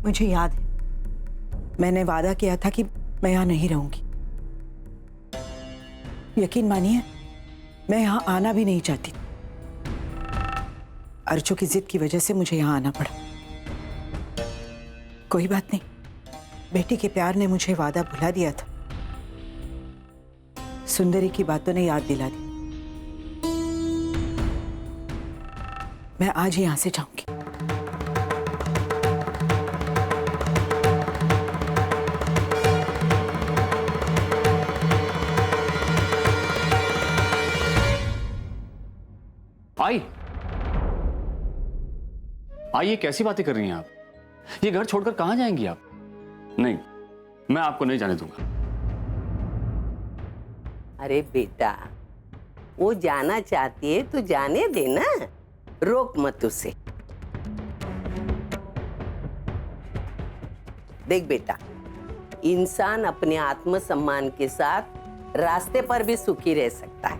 मुझे याद है, मैंने वादा किया था कि मैं यहाँ नहीं रहूंगी। यकीन मानिए, मैं यहाँ आना भी नहीं चाहती। अर्जु की जिद की वजह से मुझे यहाँ आना पड़ा। कोई बात नहीं, बेटी के प्यार ने मुझे वादा भुला दिया था। सुंदरी की बातों ने याद दिला दी। मैं आज ही यहां से जाऊंगी। आई, ये कैसी बातें कर रही हैं आप? ये घर छोड़कर कहां जाएंगी आप? नहीं, मैं आपको नहीं जाने दूंगा। अरे बेटा, वो जाना चाहती है तो जाने देना, रोक मत उसे। देख बेटा, इंसान अपने आत्मसम्मान के साथ रास्ते पर भी सुखी रह सकता है,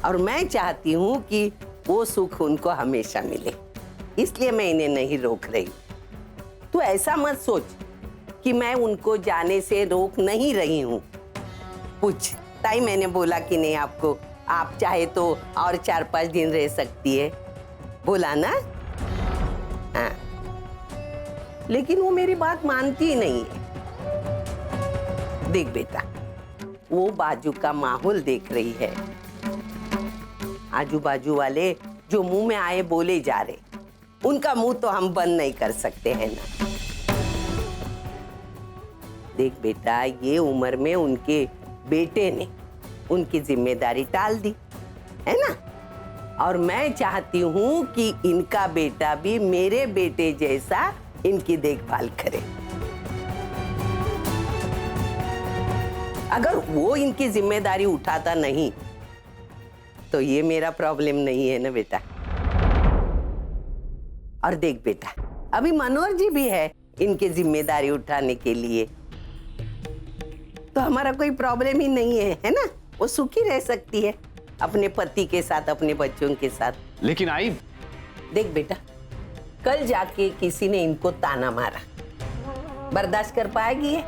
और मैं चाहती हूं कि वो सुख उनको हमेशा मिले, इसलिए मैं इन्हें नहीं रोक रही। तू ऐसा मत सोच कि मैं उनको जाने से रोक नहीं रही हूं। पूछ ताई, मैंने बोला कि नहीं आपको? आप चाहे तो और 4-5 दिन रह सकती है, बोला ना? हाँ, लेकिन वो मेरी बात मानती ही नहीं है। देख बेटा, वो बाजू का माहौल देख रही है। आजू बाजू वाले जो मुंह में आए बोले जा रहे, उनका मुंह तो हम बंद नहीं कर सकते हैं ना। देख बेटा, ये उम्र में उनके बेटे ने उनकी जिम्मेदारी टाल दी है ना, और मैं चाहती हूं कि इनका बेटा भी मेरे बेटे जैसा इनकी देखभाल करे। अगर वो इनकी जिम्मेदारी उठाता नहीं तो ये मेरा प्रॉब्लम नहीं है ना बेटा। और देख बेटा, अभी मनोहर जी भी है इनकी जिम्मेदारी उठाने के लिए, तो हमारा कोई प्रॉब्लम ही नहीं है ना। वो सुखी रह सकती है अपने पति के साथ, अपने बच्चों के साथ। लेकिन आई, देख बेटा, कल जाके किसी ने इनको ताना मारा, बर्दाश्त कर पाएगी ये?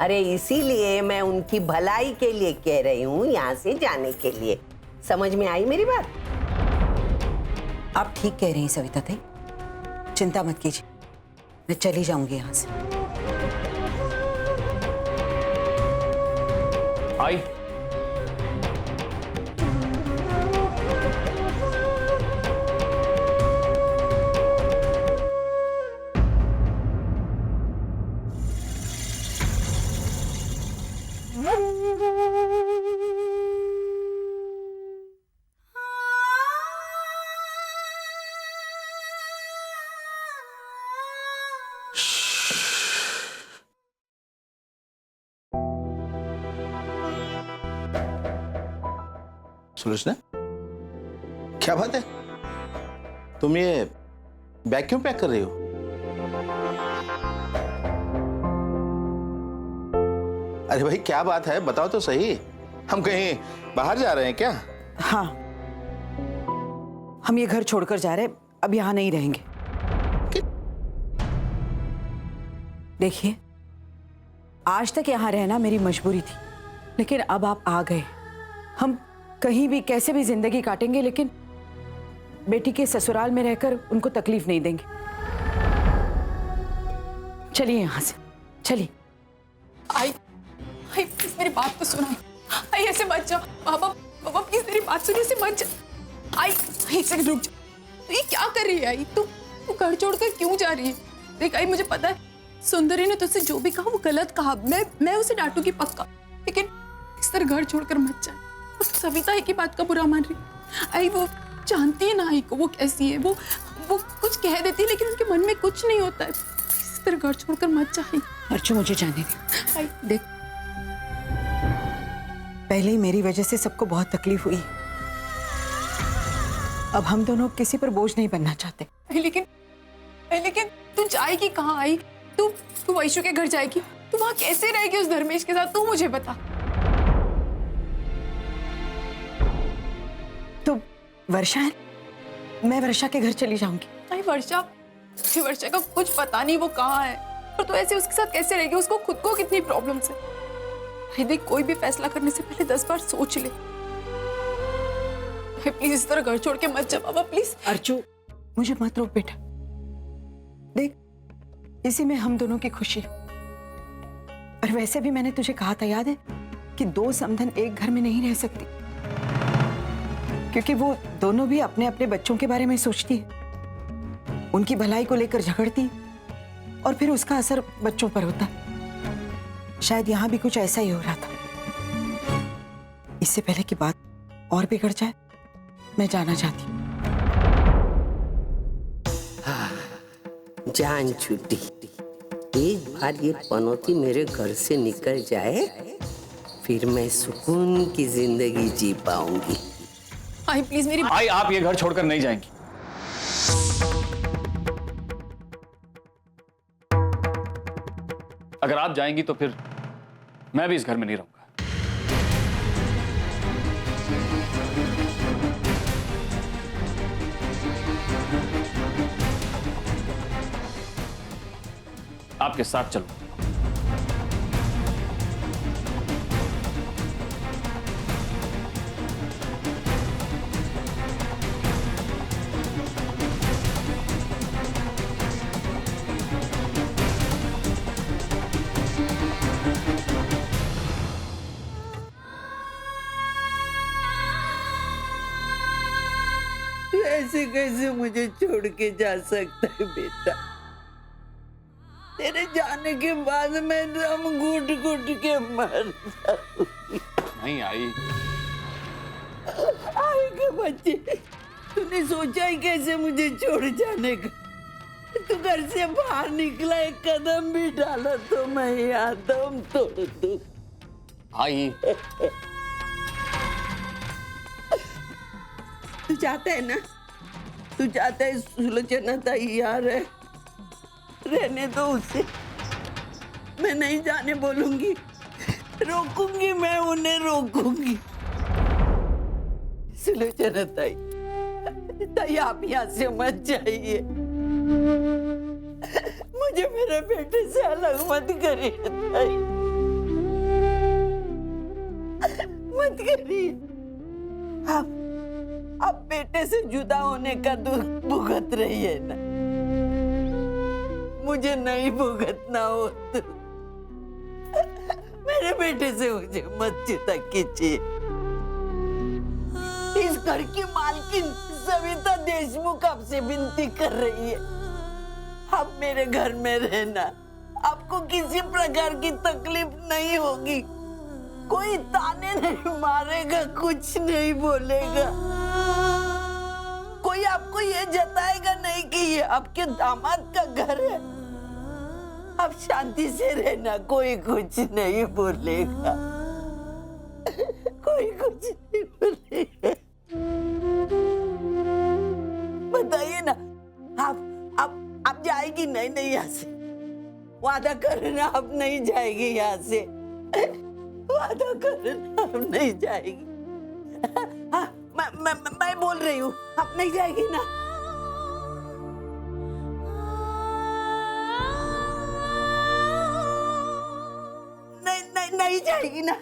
अरे इसीलिए मैं उनकी भलाई के लिए कह रही हूँ, यहाँ से जाने के लिए। समझ में आई मेरी बात? आप ठीक कह रही हैं सविता ताई, चिंता मत कीजिए, मैं चली जाऊंगी यहाँ से। आई, सुलोचना, क्या बात है? तुम ये बैग क्यों पैक कर रही हो? अरे भाई, क्या बात है, बताओ तो सही। हम कहीं बाहर जा रहे हैं क्या? हाँ, हम ये घर छोड़कर जा रहे हैं, अब यहाँ नहीं रहेंगे। देखिए, आज तक यहाँ रहना मेरी मजबूरी थी, लेकिन अब आप आ गए। हम कहीं भी कैसे भी जिंदगी काटेंगे, लेकिन बेटी के ससुराल में रहकर उनको तकलीफ नहीं देंगे। चलिए यहाँ से, चलिए। आई प्लीज मेरी बात तो सुनो। आई ऐसे मत जाओ, बाबा प्लीज मेरी बात सुनिए, ऐसे मत जाओ। आई एक सेकंड रुक जाओ। तो ये क्या कर रही है आई? तू घर छोड़कर क्यों जा रही है? देख आई, मुझे पता है सुंदरी ने तुझसे जो भी कहा वो गलत कहा, मैं उसे डांटूंगी पक्का, लेकिन इस तरह घर छोड़कर मत जाए। और सविता ही की बात का बुरा मान रही। आई वो जानती है ना आई को, वो कैसी है, वो कुछ कह देती है लेकिन उनके मन में कुछ नहीं होता है। इस तरह घर छोड़कर मत जाए। अर्चु, मुझे जाने दे। आई देख, पहले ही मेरी वजह से सबको बहुत तकलीफ हुई, अब हम दोनों किसी पर बोझ नहीं बनना चाहते। लेकिन तू जाएगी कहाँ? आई तू वैशु के घर जाएगी? तू वहां कैसे रहेगी उस धर्मेश के साथ? तू मुझे बता। तो वर्षा है, मैं वर्षा के घर चली जाऊंगी। आई वर्षा मुझे वर्षा का कुछ पता नहीं वो कहाँ है, और तो ऐसे उसके साथ कैसे रहेगी? उसको खुद को कितनी प्रॉब्लम्स है। भाई देख, कोई भी फैसला करने से पहले 10 बार सोच ले। भाई प्लीज इस तरह घर छोड़ के मत जा बाबा, प्लीज। अर्जू, मुझे मत रोक बेटा। देख, इसी में हम दोनों की खुशी है। और वैसे भी मैंने तुझे कहा था, याद है, कि 2 समधन एक घर में नहीं रह सकती, क्योंकि वो दोनों भी अपने अपने बच्चों के बारे में सोचती है, उनकी भलाई को लेकर झगड़ती, और फिर उसका असर बच्चों पर होता। शायद यहां भी कुछ ऐसा ही हो रहा था। इससे पहले की बात और बिगड़ जाए, मैं जाना चाहती हूँ। जान छुट्टी, एक बार ये पनौती मेरे घर से निकल जाए, फिर मैं सुकून की जिंदगी जी पाऊंगी। आई प्लीज मेरी आई, आप ये घर छोड़कर नहीं जाएंगी। अगर आप जाएंगी तो फिर मैं भी इस घर में नहीं रहूंगा। आपके साथ चलो। ऐसे कैसे मुझे छोड़ के जा सकता है बेटा? तेरे जाने के बाद मैं दम घुट घुट के मर जाऊंगी। नहीं आई। आई के बच्चे, तूने सोचा ही कैसे मुझे छोड़ जाने का? तू घर से बाहर निकला, एक कदम भी डाला तो मैं यहाँ दम तोड़ दूं। आई, तू चाहता है ना, तू चाहता है सुलोचना ताई यार है, रहने दो उसे। मैं नहीं जाने बोलूंगी, रोकूंगी, मैं उन्हें रोकूंगी। सुलोचना ताई, ताई आप यहाँ से मत जाइए, मुझे मेरे बेटे से अलग मत करिए ताई, मत करिए। आप बेटे से जुदा होने का दुख भुगत रही है ना, मुझे नहीं भुगतना हो तो मेरे बेटे से मुझे मत जुदा कीजिए। इस घर की मालकिन सविता देशमुख आपसे विनती कर रही है, आप मेरे घर में रहना, आपको किसी प्रकार की तकलीफ नहीं होगी, कोई ताने नहीं मारेगा, कुछ नहीं बोलेगा, कोई आपको ये जताएगा नहीं कि ये आपके दामाद का घर है। आप शांति से रहना, कोई कुछ नहीं बोलेगा, कोई कुछ नहीं बोलेगा। बताइए ना, आप जाएगी नहीं? नहीं यहाँ से वादा करना, आप नहीं जाएगी यहाँ से, वादा करना आप नहीं जाएगी। हाँ, मैं बोल रही हूँ, आप नहीं जाएगी ना? नहीं जाएगी ना?